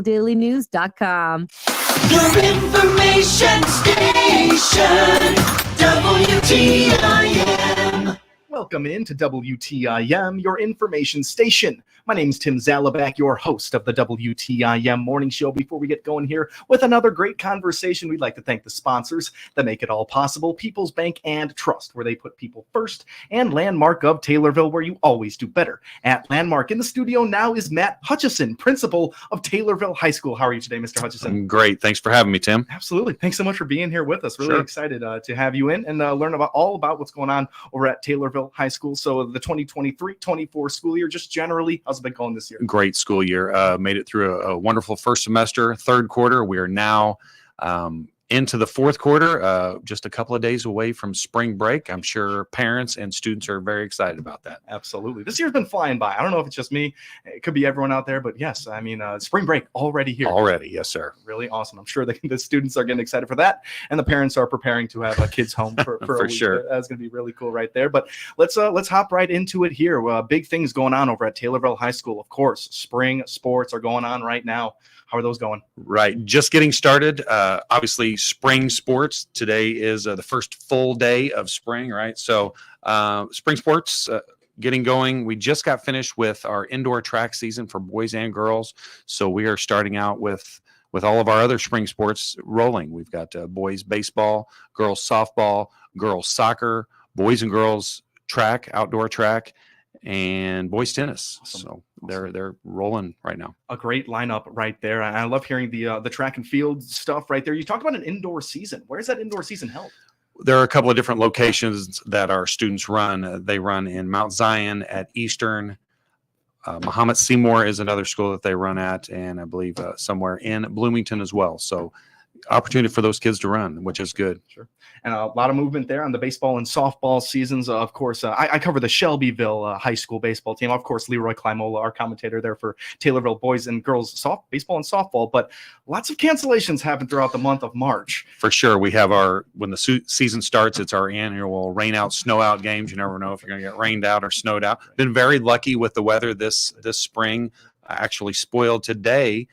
dailynews.com. Your information station, WTIM. Welcome into WTIM, your information station. My name's Tim Zalabak, your host of the WTIM morning show. Before we get going here with another great conversation, we'd like to thank the sponsors that make it all possible. People's Bank and Trust, where they put people first, and Landmark of Taylorville, where you always do better. At Landmark, in the studio now is Matt Hutchison, principal of Taylorville High School. How are you today, Mr. Hutchison? I'm great. Thanks for having me, Tim. Absolutely. Thanks so much for being here with us. Really Sure. excited to have you in and learn all about what's going on over at Taylorville High School. So the 2023-24 school year, just generally, how's it been going this year? Great school year. Made it through a wonderful first semester, third quarter. We are now into the fourth quarter, just a couple of days away from spring break. I'm sure parents and students are very excited about that. Absolutely. This year's been flying by. I don't know if it's just me. It could be everyone out there, but yes, I mean, spring break already here. Already, yes, sir. Really awesome. I'm sure the students are getting excited for that, and the parents are preparing to have kids home for a week. Sure. That's going to be really cool right there. But let's hop right into it here. Big things going on over at Taylorville High School. Of course, spring sports are going on right now. How are those going? Right. Just getting started. Obviously, spring sports. Today is the first full day of spring, right? So spring sports getting going. We just got finished with our indoor track season for boys and girls. So we are starting out with all of our other spring sports rolling. We've got boys baseball, girls softball, girls soccer, boys and girls track, outdoor track, and boys tennis. Awesome. So they're rolling right now. A great lineup right there. I love hearing the track and field stuff right there. You talked about an indoor season. Where's that indoor season held? There are a couple of different locations that our students run. They run in Mount Zion, at Eastern. Muhammad Seymour is another school that they run at, and I believe somewhere in Bloomington as well. So opportunity for those kids to run, which is good. Sure. And a lot of movement there on the baseball and softball seasons. Of course, I cover the Shelbyville high school baseball team. Of course, Leroy Climola, our commentator there for Taylorville boys and girls baseball and softball. But lots of cancellations happen throughout the month of March. For sure. We have when the season starts, it's our annual rain out, snow out games. You never know if you're going to get rained out or snowed out. Been very lucky with the weather this spring. Actually spoiled today.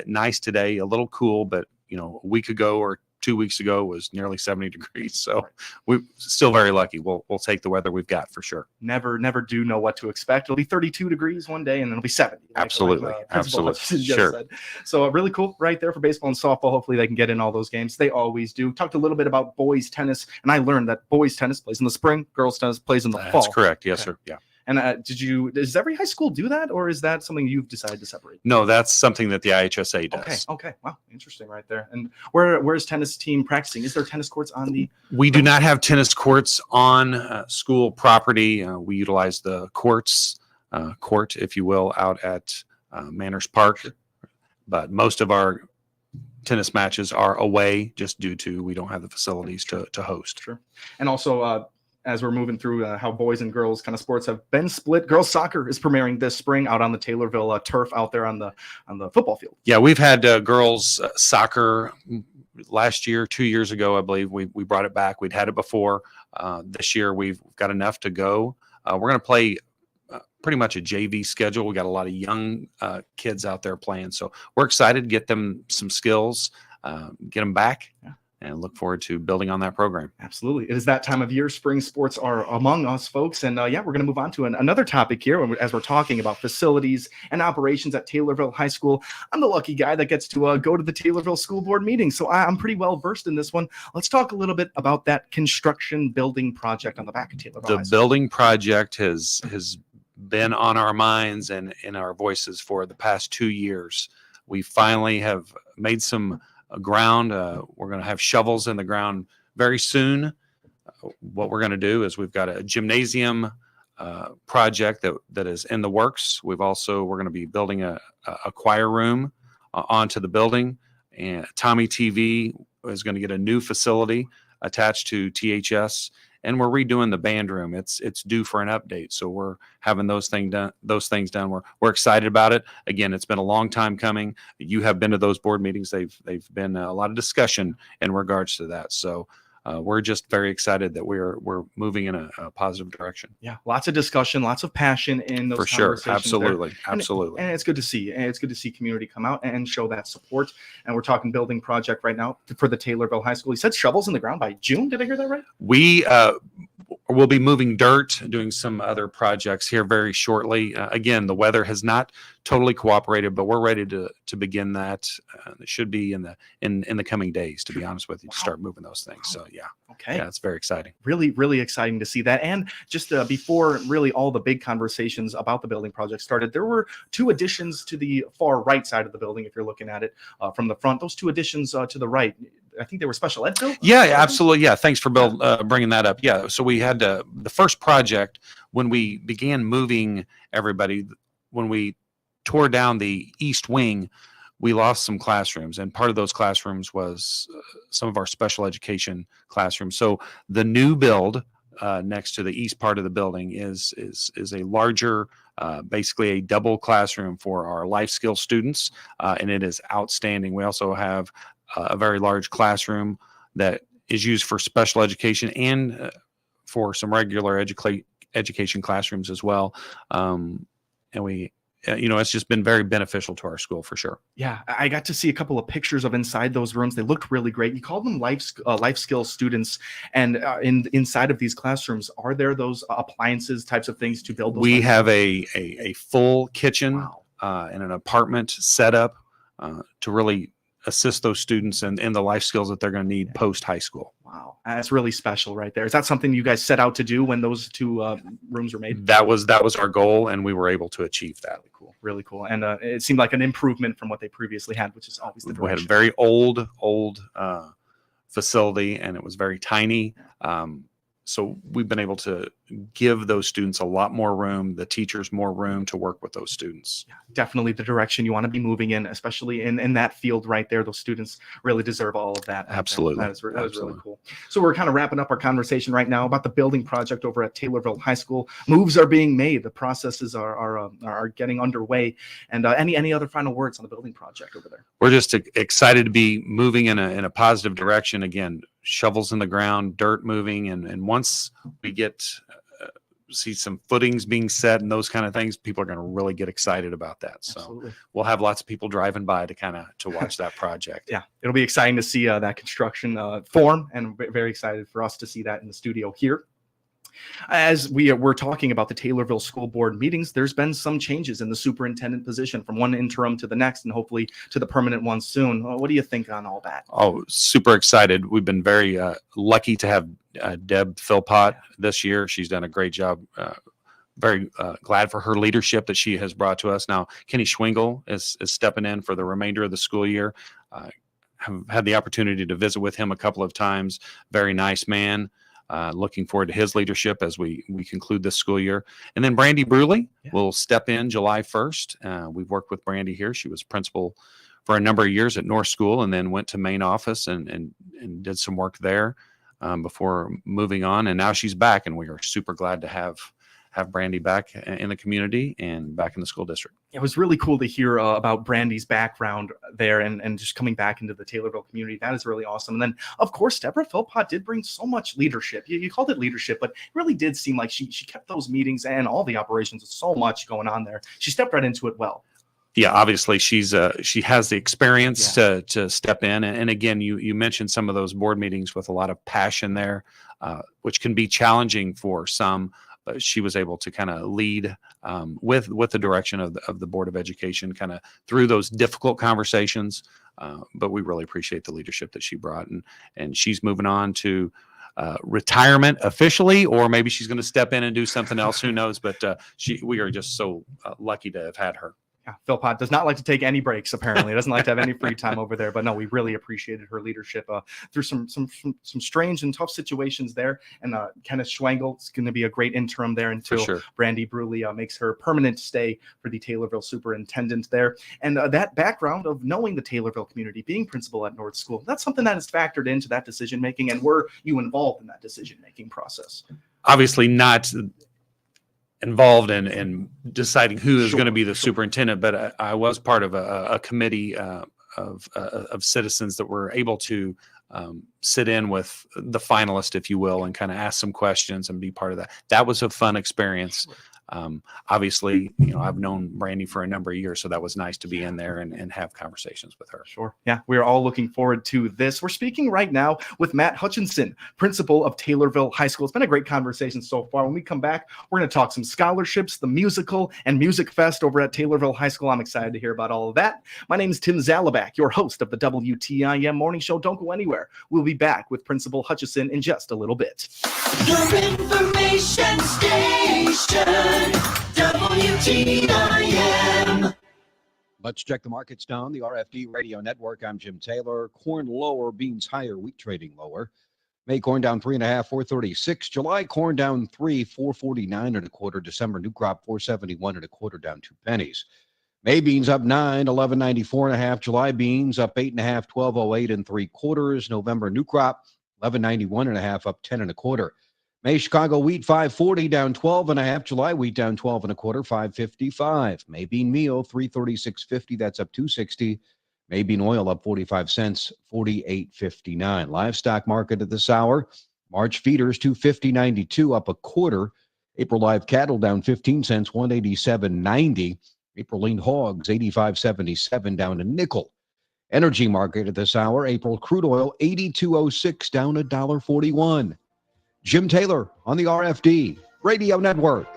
Nice today, a little cool, but a week ago or 2 weeks ago was nearly 70 degrees. So we're still very lucky. We'll take the weather we've got for sure. Never do know what to expect. It'll be 32 degrees one day and then it'll be 70. Absolutely. Absolutely. Sure. Said. So really cool right there for baseball and softball. Hopefully they can get in all those games. They always do. Talked a little bit about boys tennis, and I learned that boys tennis plays in the spring, girls tennis plays in the fall. That's correct. Yes, sir. Yeah. And does every high school do that, or is that something you've decided to separate? No, that's something that the IHSA does. Okay. Wow. Interesting right there. And where's tennis team practicing? Is there tennis courts on the? We do not have tennis courts on school property. We utilize the court, if you will, out at Manners Park. But most of our tennis matches are away just due to we don't have the facilities to host. Sure. And also, as we're moving through how boys and girls kind of sports have been split. Girls soccer is premiering this spring out on the Taylorville turf out there on the football field. Yeah, we've had girls soccer last year, 2 years ago, I believe. We brought it back. We'd had it before. This year we've got enough to go. We're going to play pretty much a JV schedule. We got a lot of young kids out there playing. So we're excited to get them some skills, get them back. Yeah. And look forward to building on that program. Absolutely. It is that time of year. Spring sports are among us, folks. And we're going to move on to another topic here as we're talking about facilities and operations at Taylorville High School. I'm the lucky guy that gets to go to the Taylorville School Board meeting, so I'm pretty well versed in this one. Let's talk a little bit about that construction building project on the back of Taylorville High School. The building project has been on our minds and in our voices for the past 2 years. We finally have made some ground. We're going to have shovels in the ground very soon. What we're going to do is we've got a gymnasium project that is in the works. We're going to be building a choir room onto the building, and Tommy TV is going to get a new facility attached to THS, and we're redoing the band room. It's due for an update, so we're having those things done. We're excited about it. Again, it's been a long time coming. You have been to those board meetings. They've been a lot of discussion in regards to that. So we're just very excited that we're moving in a positive direction. Yeah, lots of discussion, lots of passion in those For sure, conversations there. absolutely, absolutely. And it's good to see. And it's good to see community come out and show that support. And we're talking building project right now for the Taylorville High School. You said shovels in the ground by June. Did I hear that right? We will be moving dirt, doing some other projects here very shortly. Again, the weather has not totally cooperated, but we're ready to begin that. It should be in the coming days, to be honest with you, to start moving those things. So yeah, Okay. yeah, it's very exciting. Really, really exciting to see that. And just before really all the big conversations about the building project started, there were 2 additions to the far right side of the building. If you're looking at it from the front, those 2 additions to the right, I think they were special ed built. Yeah, absolutely. Yeah, thanks for bringing that up. Yeah, so we had the first project when we began moving everybody. When we tore down the east wing, we lost some classrooms, and part of those classrooms was some of our special education classrooms. So the new build next to the east part of the building is a larger, basically a double classroom for our life skill students, and it is outstanding. We also have a very large classroom that is used for special education and for some regular education classrooms as well. And we, it's just been very beneficial to our school for sure. Yeah, I got to see a couple of pictures of inside those rooms. They looked really great. You called them life skill students, and inside of these classrooms, are there those appliances types of things to build? Those we have a full kitchen Wow. And an apartment set up to really assist those students in the life skills that they're going to need post high school. Wow, that's really special right there. Is that something you guys set out to do when those 2 rooms were made? That was our goal, and we were able to achieve that. Really cool. And it seemed like an improvement from what they previously had, which is always the We had a direction. very old facility, and it was very tiny. So we've been able to give those students a lot more room, the teachers more room to work with those students. Yeah, definitely the direction you want to be moving in, especially in that field right there. Those students really deserve all of that. Absolutely. That is really Absolutely. cool. So we're kind of wrapping up our conversation right now about the building project over at Taylorville High School. Moves are being made. The processes are getting underway. And any other final words on the building project over there? We're just excited to be moving in a positive direction. Again, shovels in the ground, dirt moving, and once we get see some footings being set and those kind of things, people are going to really get excited about that. So Absolutely. we'll have lots of people driving by to watch that project. Yeah, it'll be exciting to see that construction form, and very excited for us to see that in the studio here. As we're talking about the Taylorville School Board meetings, there's been some changes in the superintendent position from one interim to the next, and hopefully to the permanent one soon. What do you think on all that? Oh, super excited. We've been very lucky to have Deb Philpott this year. She's done a great job. Very glad for her leadership that she has brought to us. Now, Kenny Schwingle is stepping in for the remainder of the school year. Have had the opportunity to visit with him a couple of times. Very nice man. Looking forward to his leadership as we conclude this school year. And then Brandy Bruley will step in July 1st. We've worked with Brandy here. She was principal for a number of years at North School, and then went to main office and did some work there before moving on. And now she's back, and we are super glad to have Brandy back in the community and back in the school district. It was really cool to hear about Brandy's background there and just coming back into the Taylorville community. That is really awesome. And then, of course, Deborah Philpott did bring so much leadership. You called it leadership, but it really did seem like she kept those meetings and all the operations with so much going on there. She stepped right into it well. Yeah, obviously she has the experience to step in. And again, you mentioned some of those board meetings with a lot of passion there, which can be challenging for some. But she was able to kind of lead with the direction of the Board of Education, kind of through those difficult conversations. But we really appreciate the leadership that she brought, and she's moving on to retirement officially, or maybe she's going to step in and do something else. Who knows? But we are just so lucky to have had her. Yeah, Philpott does not like to take any breaks, apparently. Doesn't like to have any free time over there. But no, we really appreciated her leadership through some strange and tough situations there. And Kenneth Schwengel is going to be a great interim there until Brandy Bruley makes her permanent stay for the Taylorville superintendent there. And that background of knowing the Taylorville community, being principal at North School, that's something that is factored into that decision making. And were you involved in that decision making process? Obviously not involved in deciding who is going to be the superintendent, but I was part of a committee of citizens that were able to sit in with the finalist, if you will, and kind of ask some questions and be part of that. That was a fun experience. Obviously, I've known Brandy for a number of years, so that was nice to be in there and have conversations with her. Sure. Yeah, we are all looking forward to this. We're speaking right now with Matt Hutchinson, principal of Taylorville High School. It's been a great conversation so far. When we come back, we're going to talk some scholarships, the musical and music fest over at Taylorville High School. I'm excited to hear about all of that. My name is Tim Zalabak, your host of the WTIM Morning Show. Don't go anywhere. We'll be back with Principal Hutchinson in just a little bit. Your information station, WTIM. Let's check the markets down. The RFD Radio Network. I'm Jim Taylor. Corn lower, beans higher, wheat trading lower. May corn down 3.5, 436. July corn down 3, 449 and a quarter. December new crop 471 and a quarter, down 2 pennies. May beans up 9, 1194 and a half. July beans up 8.5, 1208 and 3/4. November new crop 1191 and a half, up 10 and a quarter. May Chicago wheat 540, down 12 and a half. July wheat down 12 and a quarter, 555. May bean meal 336.50, that's up 260. May bean oil up 45 cents, 48.59. Livestock market at this hour. March feeders 250.92, up a quarter. April live cattle down 15 cents, 187.90. April lean hogs 85.77, down a nickel. Energy market at this hour. April crude oil 82.06, down $1.41. Jim Taylor on the RFD Radio Network.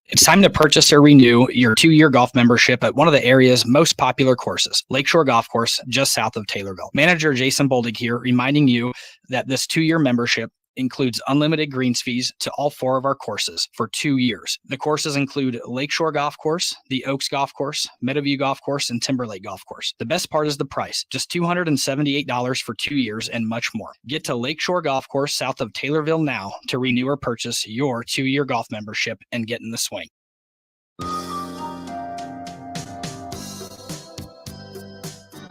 It's time to purchase or renew your 2-year golf membership at one of the area's most popular courses, Lakeshore Golf Course, just south of Taylorville. Manager Jason Boldig here, reminding you that this 2-year membership includes unlimited greens fees to all 4 of our courses for 2 years. The courses include Lakeshore Golf Course, the Oaks Golf Course, Meadowview Golf Course, and Timberlake Golf Course. The best part is the price, just $278 for 2 years and much more. Get to Lakeshore Golf Course south of Taylorville now to renew or purchase your 2-year golf membership and get in the swing.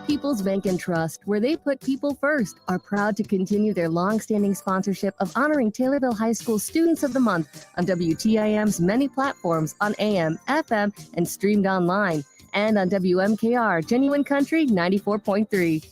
People's Bank and Trust, where they put people first, are proud to continue their long-standing sponsorship of honoring Taylorville High School Students of the Month on WTIM's many platforms on AM, FM, and streamed online, and on WMKR Genuine Country 94.3.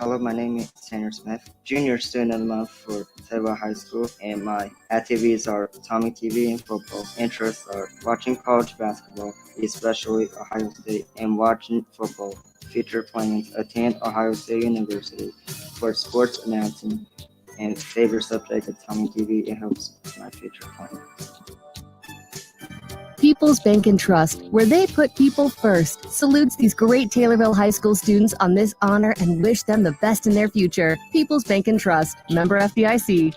Hello, my name is Tanner Smith, Junior Student of the Month for Taylorville High School, and my activities are Tommy TV and football. Interests are watching college basketball, especially Ohio State, and watching football. Future plans: attend Ohio State University for sports announcing, and favorite subject of Tommy TV. It helps my future plans. People's Bank and Trust, where they put people first, salutes these great Taylorville High School students on this honor and wish them the best in their future. People's Bank and Trust, member FDIC.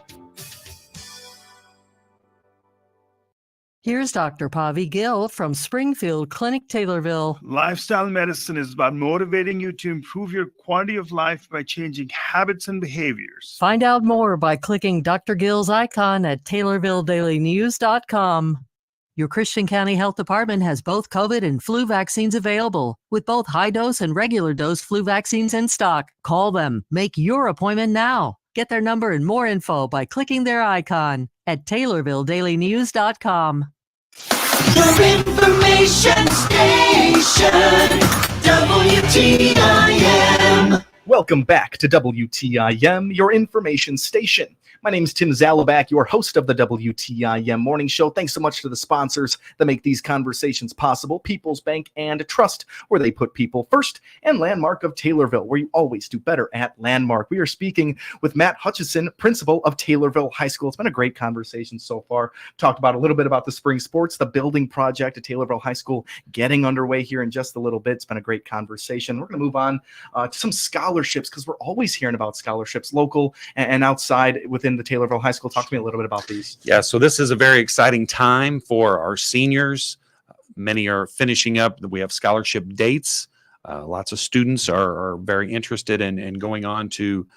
Here's Dr. Pavi Gill from Springfield Clinic, Taylorville. Lifestyle medicine is about motivating you to improve your quality of life by changing habits and behaviors. Find out more by clicking Dr. Gill's icon at TaylorvilleDailyNews.com. Your Christian County Health Department has both COVID and flu vaccines available, with both high-dose and regular-dose flu vaccines in stock. Call them. Make your appointment now. Get their number and more info by clicking their icon at TaylorvilleDailyNews.com. Your information station, WTIM. Welcome back to WTIM, your information station. My name is Tim Zalabak, your host of the WTIM Morning Show. Thanks so much to the sponsors that make these conversations possible: People's Bank and Trust, where they put people first, and Landmark of Taylorville, where you always do better at Landmark. We are speaking with Matt Hutchinson, principal of Taylorville High School. It's been a great conversation so far. Talked about a little bit about the spring sports, the building project at Taylorville High School getting underway here in just a little bit. It's been a great conversation. We're going to move on to some scholarships, because we're always hearing about scholarships, local and outside within the Taylorville High School. Talk to me a little bit about these. Yeah, so this is a very exciting time for our seniors. Many are finishing up. We have scholarship dates. Lots of students are very interested in going on to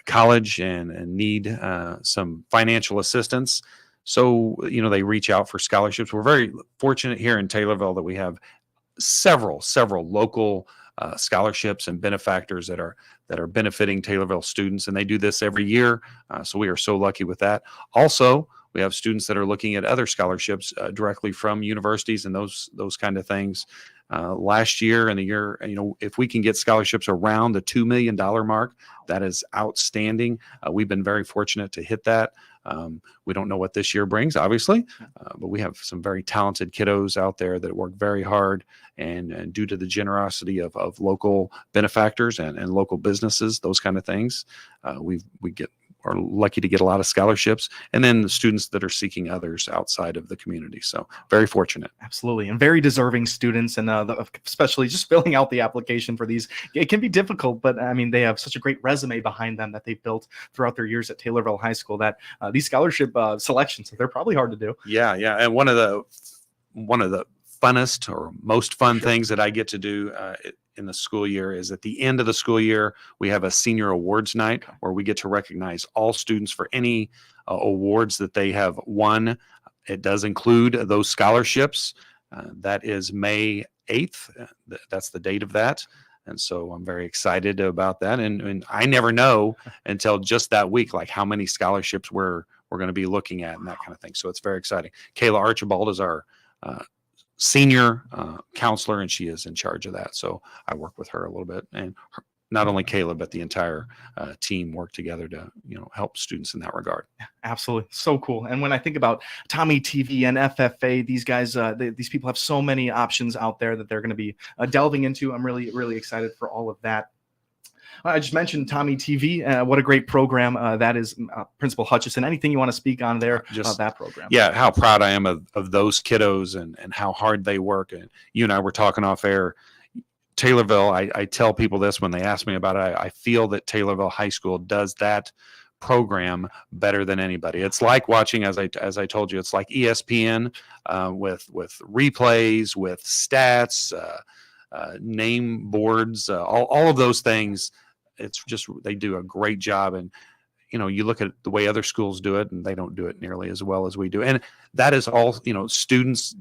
college and need some financial assistance. So, they reach out for scholarships. We're very fortunate here in Taylorville that we have several local scholarships and benefactors that are benefiting Taylorville students, and they do this every year. So we are so lucky with that. Also, we have students that are looking at other scholarships directly from universities and those kind of things. last year and the year. If we can get scholarships around the $2 million mark, that is outstanding. We've been very fortunate to hit that. We don't know what this year brings, obviously, but we have some very talented kiddos out there that work very hard, and due to the generosity of local benefactors and local businesses, those kind of things, we are lucky to get a lot of scholarships, and then the students that are seeking others outside of the community. So very fortunate. Absolutely. And very deserving students, and especially just filling out the application for these. It can be difficult, but I mean, they have such a great resume behind them that they've built throughout their years at Taylorville High School that these scholarship selections, they're probably hard to do. Yeah. And one of the funnest or most fun things that I get to do in the school year is at the end of the school year, we have a senior awards night where we get to recognize all students for any awards that they have won. It does include those scholarships. That is May 8th. That's the date of that. And so I'm very excited about that. And I never know until just that week, like how many scholarships we're going to be looking at and that kind of thing. So it's very exciting. Kayla Archibald is our senior counselor, and she is in charge of that. So I work with her a little bit, and not only Kayla, but the entire team work together to, help students in that regard. Yeah, absolutely. So cool. And when I think about Tommy TV and FFA, these guys, these people have so many options out there that they're going to be delving into. I'm really, really excited for all of that. I just mentioned Tommy TV. What a great program that is, Principal Hutchison. Anything you want to speak on there about that program? Yeah, how proud I am of those kiddos and how hard they work. And you and I were talking off air. Taylorville, I tell people this when they ask me about it. I feel that Taylorville High School does that program better than anybody. It's like watching, as I told you, it's like ESPN with replays, with stats, name boards, all of those things. It's just, they do a great job. And you look at the way other schools do it, and they don't do it nearly as well as we do. And that is all, students.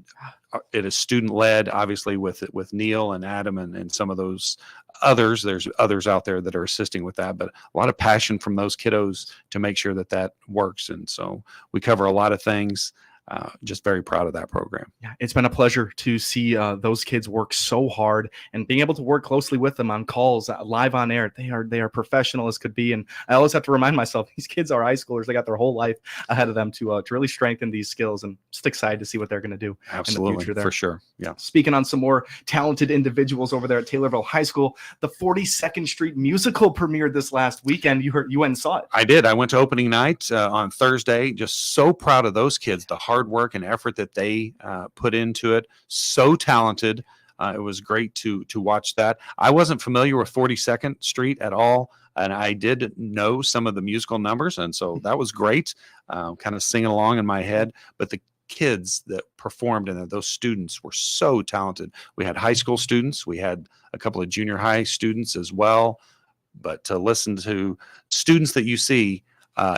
It is student led, obviously, with Neil and Adam and some of those others. There's others out there that are assisting with that, but a lot of passion from those kiddos to make sure that works. And so we cover a lot of things. Just very proud of that program. Yeah, it's been a pleasure to see those kids work so hard, and being able to work closely with them on calls, live on air. They are professional as could be, and I always have to remind myself these kids are high schoolers. They got their whole life ahead of them to really strengthen these skills, and just excited to see what they're going to do Absolutely, in the future there. For sure. Yeah. Speaking on some more talented individuals over there at Taylorville High School, the 42nd Street musical premiered this last weekend. You went and saw it. I did. I went to opening night on Thursday. Just so proud of those kids. The hard work and effort that they put into it. So talented. It was great to watch that. I wasn't familiar with 42nd Street at all, and I did know some of the musical numbers, and so that was great. Kind of singing along in my head. But the kids that performed and those students were so talented. We had high school students. We had a couple of junior high students as well. But to listen to students that you see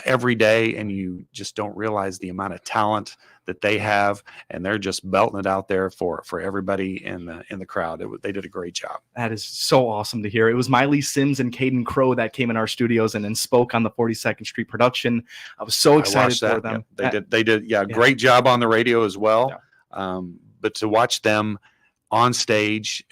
every day, and you just don't realize the amount of talent that they have, and they're just belting it out there for everybody in the crowd. They did a great job. That is so awesome to hear. It was Miley Sims and Caden Crow that came in our studios and then spoke on the 42nd Street production. I was so excited for them. Yeah, they did. Yeah, great job on the radio as well. Yeah. But to watch them on stage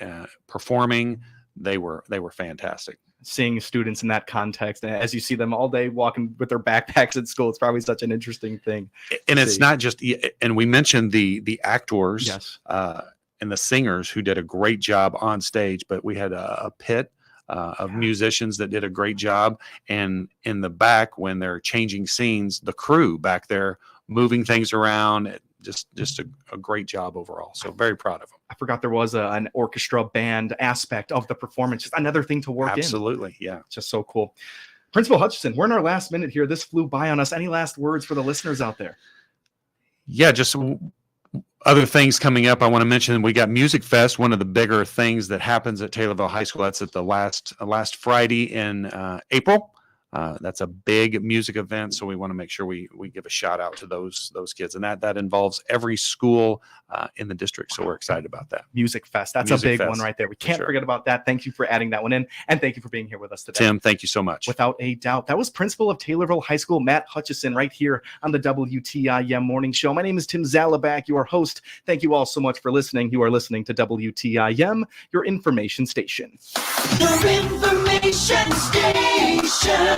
performing, they were fantastic. Seeing students in that context, and as you see them all day walking with their backpacks at school, it's probably such an interesting thing. And it's not just, and we mentioned the actors, yes, and the singers who did a great job on stage, but we had a pit of musicians that did a great job. And in the back, when they're changing scenes, the crew back there moving things around, just a great job overall. So very proud of them. I forgot there was an orchestra band aspect of the performance. Just another thing to work Absolutely, yeah. Just so cool. Principal Hutchison, we're in our last minute here. This flew by on us. Any last words for the listeners out there? Yeah, just other things coming up. I want to mention we got Music Fest, one of the bigger things that happens at Taylorville High School. That's at the last Friday in April. That's a big music event, so we want to make sure we give a shout out to those kids, and that involves every school in the district. So we're excited about that. Music Fest. That's Music a big Fest, one right there. We can't sure. forget about that. Thank you for adding that one in, and thank you for being here with us today. Tim, thank you so much. Without a doubt. That was Principal of Taylorville High School, Matt Hutchison, right here on the WTIM Morning Show. My name is Tim Zalabak, your host. Thank you all so much for listening. You are listening to WTIM, your information station. Your information station.